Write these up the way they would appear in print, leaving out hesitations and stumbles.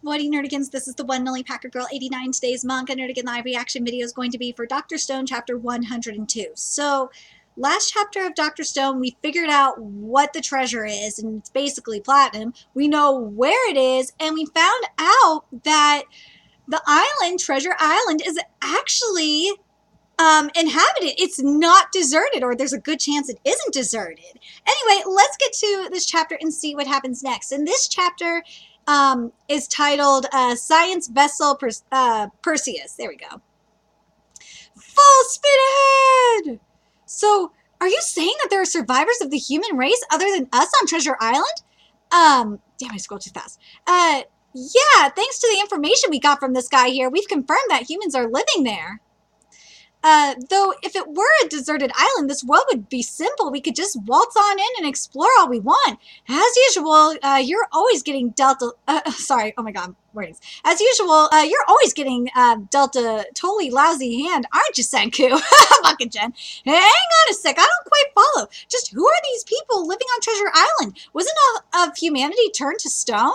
Avoiding Nerdigans, this is the one and only Packer Girl 89. Today's Manga Nerdigan live reaction video is going to be for Dr. Stone chapter 102. So, last chapter of Dr. Stone, we figured out what the treasure is, and it's basically platinum. We know where it is, and we found out that the island, Treasure Island, is actually inhabited. It's not deserted, or there's a good chance it isn't deserted. Anyway, let's get to this chapter and see what happens next. In this chapter, is titled Science Vessel Perseus. There we go. Full speed ahead! So, are you saying that there are survivors of the human race other than us on Treasure Island? Damn, I scrolled too fast. Yeah, thanks to the information we got from this guy here, we've confirmed that humans are living there. Though, if it were a deserted island, this world would be simple. We could just waltz on in and explore all we want. As usual, you're always getting dealt sorry, oh my god, words. As usual, you're always getting dealt a totally lousy hand, aren't you, Senku? Fucking Jen. Hang on a sec, I don't quite follow. Just who are these people living on Treasure Island? Wasn't all of humanity turned to stone?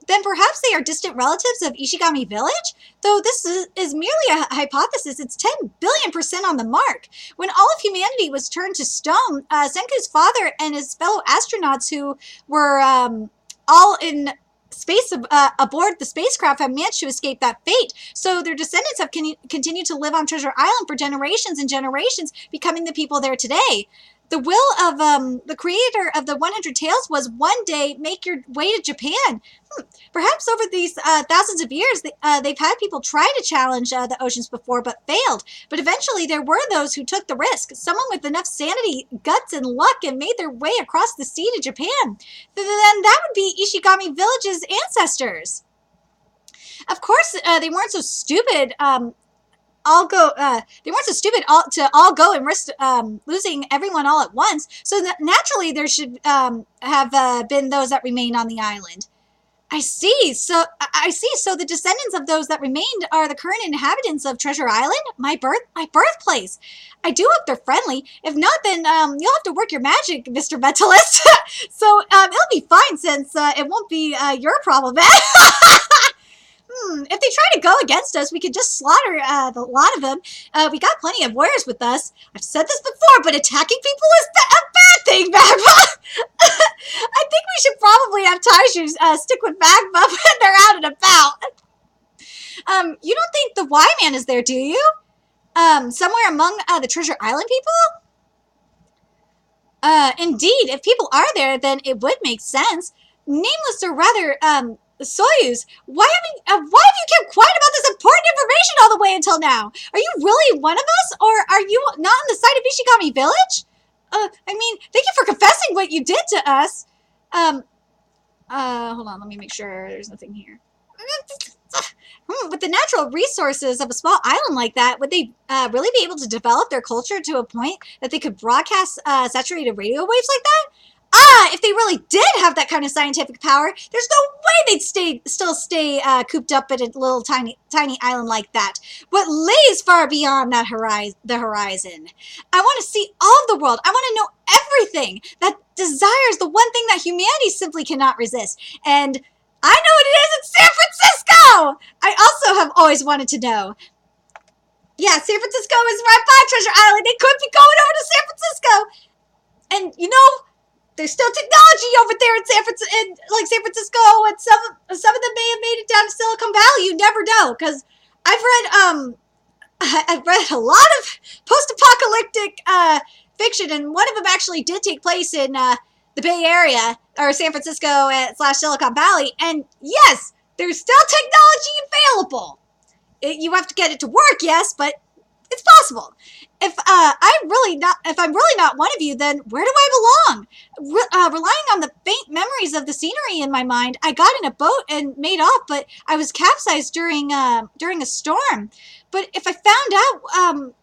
Then perhaps they are distant relatives of Ishigami Village? Though this is merely a hypothesis, it's 10 billion% on the mark. When all of humanity was turned to stone, Senku's father and his fellow astronauts who were all in space aboard the spacecraft have managed to escape that fate. So their descendants have continued to live on Treasure Island for generations and generations, becoming the people there today. The will of the creator of the 100 Tales was one day make your way to Japan. Perhaps over these thousands of years, they've had people try to challenge the oceans before, but failed. But eventually, there were those who took the risk. Someone with enough sanity, guts, and luck, and made their way across the sea to Japan. Then that would be Ishigami Village's ancestors. Of course, they weren't so stupid. They weren't so stupid to all go and risk losing everyone all at once. So naturally, there should have been those that remained on the island. I see. So the descendants of those that remained are the current inhabitants of Treasure Island, my birthplace. I do hope they're friendly. If not, then you'll have to work your magic, Mr. Mentalist. So it'll be fine since it won't be your problem. If they try to go against us, we could just slaughter the lot of them. We got plenty of warriors with us. I've said this before, but attacking people is a bad thing, Magma. I think we should probably have Taishu stick with Magma when they're out and about. You don't think the Y-Man is there, do you? Somewhere among the Treasure Island people? Indeed, if people are there, then it would make sense. Nameless or rather, Soyuz, why have you kept quiet about this important information all the way until now? Are you really one of us, or are you not on the side of Ishigami Village? I mean, thank you for confessing what you did to us. Hold on, let me make sure there's nothing here. With the natural resources of a small island like that, would they really be able to develop their culture to a point that they could broadcast saturated radio waves like that? If they really did have that kind of scientific power, there's no way they'd still stay cooped up at a little tiny island like that. What lays far beyond that the horizon? I want to see all of the world. I want to know everything that desires the one thing that humanity simply cannot resist. And I know what it is. It's San Francisco! I also have always wanted to know. Yeah, San Francisco is right by Treasure Island. They could be going over to San Francisco. And, you know, there's still technology over there in San Francisco, and some of them may have made it down to Silicon Valley. You never know, because I've read a lot of post-apocalyptic fiction, and one of them actually did take place in the Bay Area, or San Francisco / Silicon Valley. And yes, there's still technology available. You have to get it to work, yes, but it's possible. If I'm really not one of you, then where do I belong? Relying on the faint memories of the scenery in my mind, I got in a boat and made off, but I was capsized during a storm. But if I found out,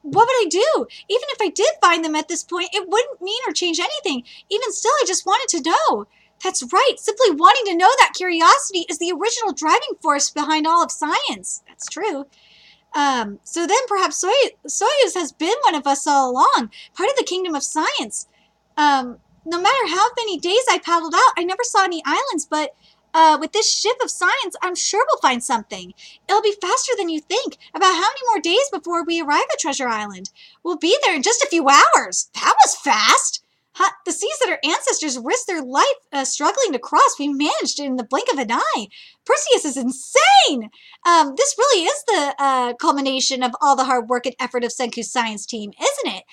what would I do? Even if I did find them at this point, it wouldn't mean or change anything. Even still, I just wanted to know. That's right. Simply wanting to know that curiosity is the original driving force behind all of science. That's true. So then perhaps Soyuz has been one of us all along, part of the kingdom of science. No matter how many days I paddled out, I never saw any islands, but with this ship of science, I'm sure we'll find something. It'll be faster than you think. About how many more days before we arrive at Treasure Island? We'll be there in just a few hours. That was fast. The seas that our ancestors risked their life struggling to cross, we managed in the blink of an eye. Perseus is insane! This really is the culmination of all the hard work and effort of Senku's science team, isn't it?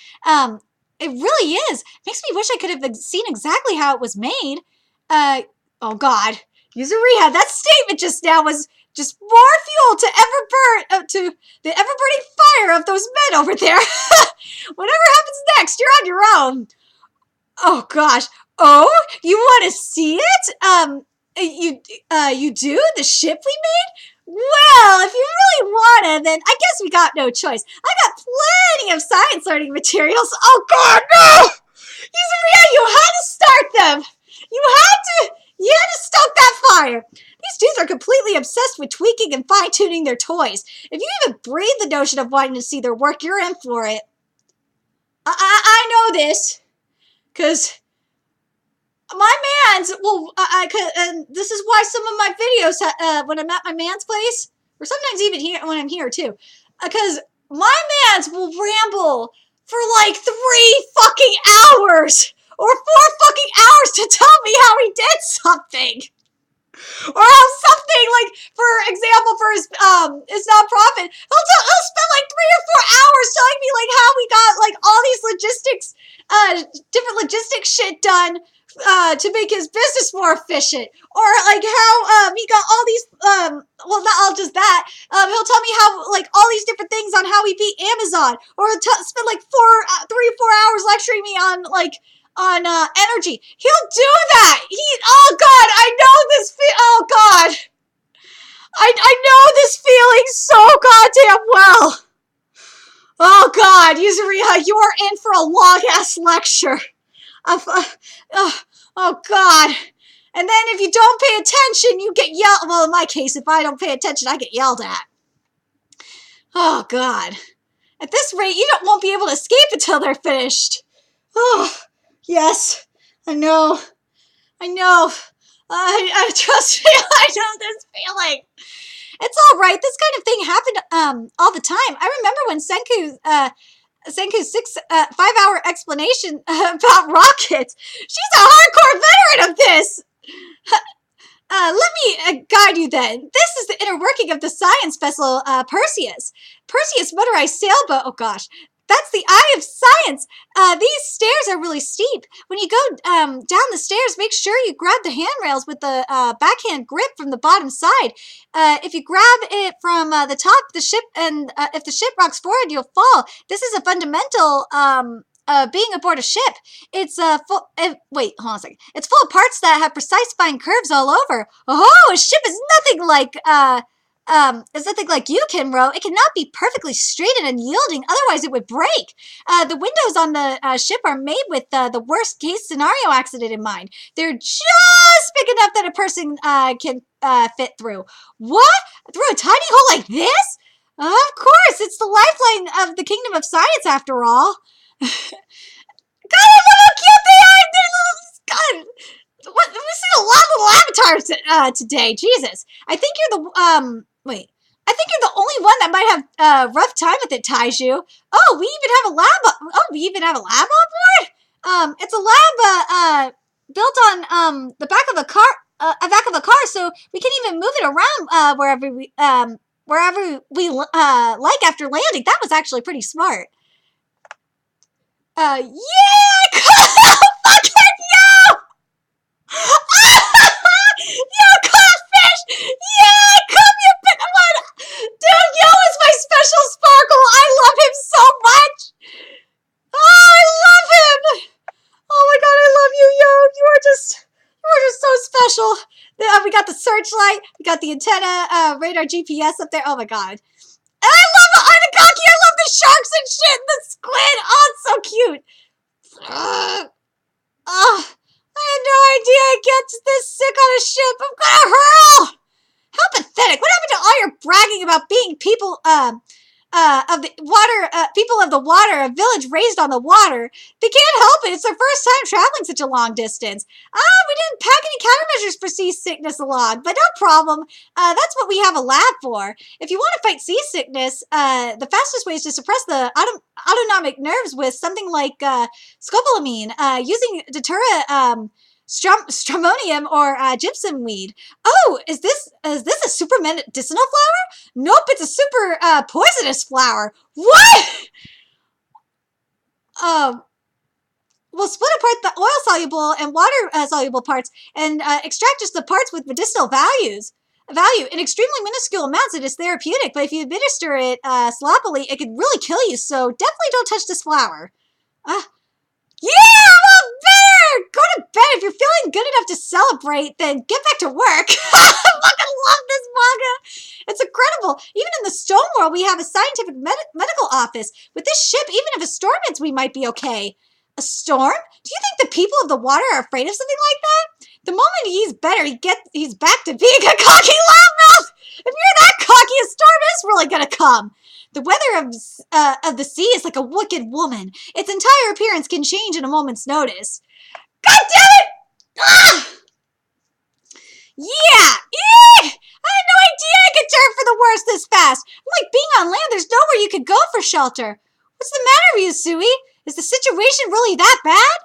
It really is. Makes me wish I could have seen exactly how it was made. Oh God. Yuzuriha, that statement just now was just more fuel to the ever-burning fire of those men over there. Whatever happens next, you're on your own. Oh gosh. Oh, you want to see it? You do? The ship we made? Well, if you really want to, then I guess we got no choice. I got plenty of science learning materials. Oh God, no! Yuzuriha, you had to start them. You had to stoke that fire. These dudes are completely obsessed with tweaking and fine-tuning their toys. If you even breathe the notion of wanting to see their work, you're in for it. I know this, because my mans will, and this is why some of my videos, when I'm at my man's place, or sometimes even here when I'm here too, because my mans will ramble for like 3 fucking hours. Or 4 fucking hours to tell me how he did something. Or how something, like, for example, for his nonprofit, he'll spend like 3 or 4 hours telling me, like, how we got, like, all these logistics, different logistics shit done, to make his business more efficient. Or, like, how, he got all these, well, not all just that, he'll tell me how, like, all these different things on how he beat Amazon. Or he'll spend, like, 3 or 4 hours lecturing me on, like, energy. He'll do that. Oh God, I know this oh God. I know this feeling so goddamn well. Oh God, Yuzuriha, you are in for a long-ass lecture. Oh God. And then if you don't pay attention, you get yelled, well, in my case, if I don't pay attention, I get yelled at. Oh God. At this rate, you won't be able to escape until they're finished. Oh. Yes, I know. I trust me, I know this feeling. It's all right. This kind of thing happened all the time. I remember when Senku's 5-hour explanation about rockets. She's a hardcore veteran of this. Let me guide you then. This is the inner working of the science vessel Perseus. Perseus motorized sailboat. Oh gosh. That's the eye of science. These stairs are really steep. When you go down the stairs, make sure you grab the handrails with the backhand grip from the bottom side. If you grab it from the top of the ship, and if the ship rocks forward, you'll fall. This is a fundamental being aboard a ship. It's full. Wait, hold on a second. It's full of parts that have precise fine curves all over. Oh, a ship is nothing like it's nothing like you, Kinro. It cannot be perfectly straight and unyielding, otherwise it would break. The windows on the ship are made with the worst case scenario accident in mind. They're just big enough that a person can fit through. What? Through a tiny hole like this? Of course, it's the lifeline of the Kingdom of Science after all. God, I love how cute they are! They're little... God, we've seen a lot of little avatars today. Jesus. I think you're the... Wait. I think you're the only one that might have a rough time with it, Taiju. Oh, we even have a lab on board? It's a lab built on the back of a car, so we can even move it around wherever we like after landing. That was actually pretty smart. Yeah! Fucking yo! Yo, codfish! Yeah, come you bit one! Dude, Yo is my special sparkle! I love him so much! Oh, I love him! Oh my god, I love you, Yo! You are just so special! We got the searchlight, we got the antenna, radar GPS up there, oh my god. And I love the Onigaki! I love the sharks and shit! The squid! Oh, it's so cute! I had no idea I'd get this sick on a ship. I'm gonna hurl! How pathetic. What happened to all your bragging about being people, of the water, people of the water, a village raised on the water. They can't help it. It's their first time traveling such a long distance. We didn't pack any countermeasures for seasickness along, but no problem. That's what we have a lab for. If you want to fight seasickness, the fastest way is to suppress the autonomic nerves with something like scopolamine, using Datura stramonium or gypsum weed. Oh, is this a super medicinal flower? Nope, it's a super poisonous flower. What? We'll split apart the oil-soluble and water-soluble parts and extract just the parts with medicinal value. In extremely minuscule amounts, it is therapeutic, but if you administer it sloppily, it could really kill you, so definitely don't touch this flower. Yeah, well, better! Go to bed. If you're feeling good enough to celebrate, then get back to work. I fucking love this manga. It's incredible. Even in the stone world, we have a scientific medical office. With this ship, even if a storm hits, we might be okay. A storm? Do you think the people of the water are afraid of something like that? The moment he's better, he's back to being a cocky loudmouth. If you're that cocky, a storm is really gonna come. The weather of the sea is like a wicked woman. Its entire appearance can change in a moment's notice. God damn it! Ah! Yeah! I had no idea I could turn for the worse this fast. Like being on land, there's nowhere you could go for shelter. What's the matter with you, Sui? Is the situation really that bad?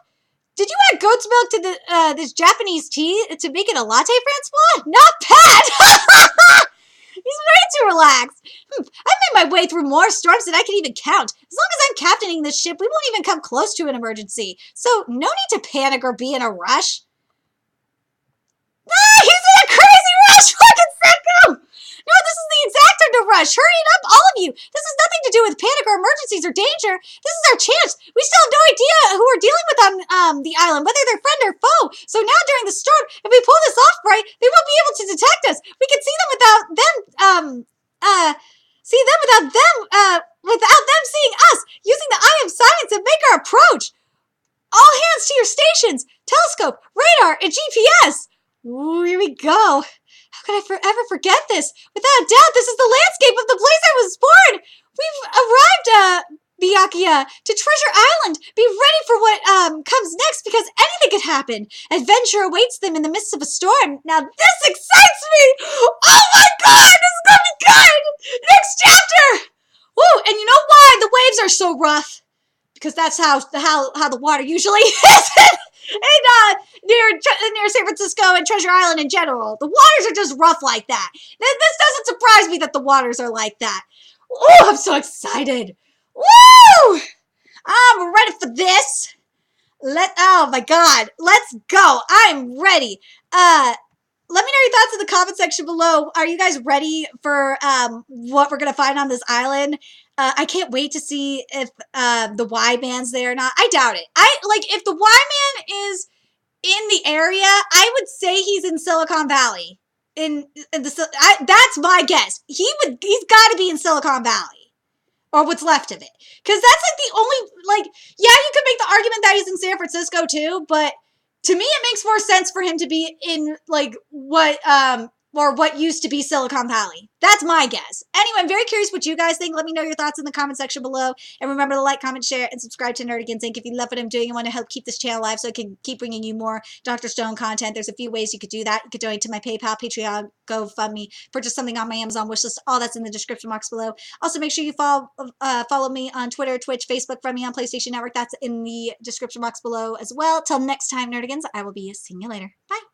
Did you add goat's milk to this Japanese tea to make it a latte, Francois? Not bad! He's way too relaxed. I've made my way through more storms than I can even count. As long as I'm captaining this ship, we won't even come close to an emergency. So, no need to panic or be in a rush. He's in a crazy rush! Fucking sicko! No, this is the exact time to rush. Hurry it up, all of you. This has nothing to do with panic or emergencies or danger. This is our chance. We still have no idea who we're dealing with on the island, whether they're friend or foe. So now during the storm, if we pull this off right, they won't be able to detect us. We can see them without them seeing us, using the eye of science and make our approach. All hands to your stations, telescope, radar, and GPS. Ooh, here we go. How could I forever forget this? Without a doubt, this is the landscape of the place I was born. We've arrived, Byakuya, to Treasure Island. Be ready for what comes next, because anything could happen. Adventure awaits them in the midst of a storm. Now this excites me. Oh my god, this is gonna be good. Next chapter. Woo! And you know why the waves are so rough? Because that's how the water usually is. Near San Francisco and Treasure Island in general. The waters are just rough like that. This doesn't surprise me that the waters are like that. Oh, I'm so excited. Woo! I'm ready for this. Oh my god. Let's go. I'm ready. Let me know your thoughts in the comment section below. Are you guys ready for what we're going to find on this island? I can't wait to see if the Y-Man's there or not. I doubt it. If the Y-Man is in the area, I would say he's in Silicon Valley. That's my guess. He's got to be in Silicon Valley, or what's left of it, because that's like the only yeah, you could make the argument that he's in San Francisco too, but to me it makes more sense for him to be in what used to be Silicon Valley. That's my guess. Anyway, I'm very curious what you guys think. Let me know your thoughts in the comment section below. And remember to like, comment, share, and subscribe to Nerdigans Inc. If you love what I'm doing and want to help keep this channel alive so I can keep bringing you more Dr. Stone content, there's a few ways you could do that. You could donate to my PayPal, Patreon, GoFundMe, purchase something on my Amazon wishlist. All that's in the description box below. Also, make sure you follow me on Twitter, Twitch, Facebook, friend me on PlayStation Network. That's in the description box below as well. Till next time, Nerdigans, I will be seeing you later. Bye.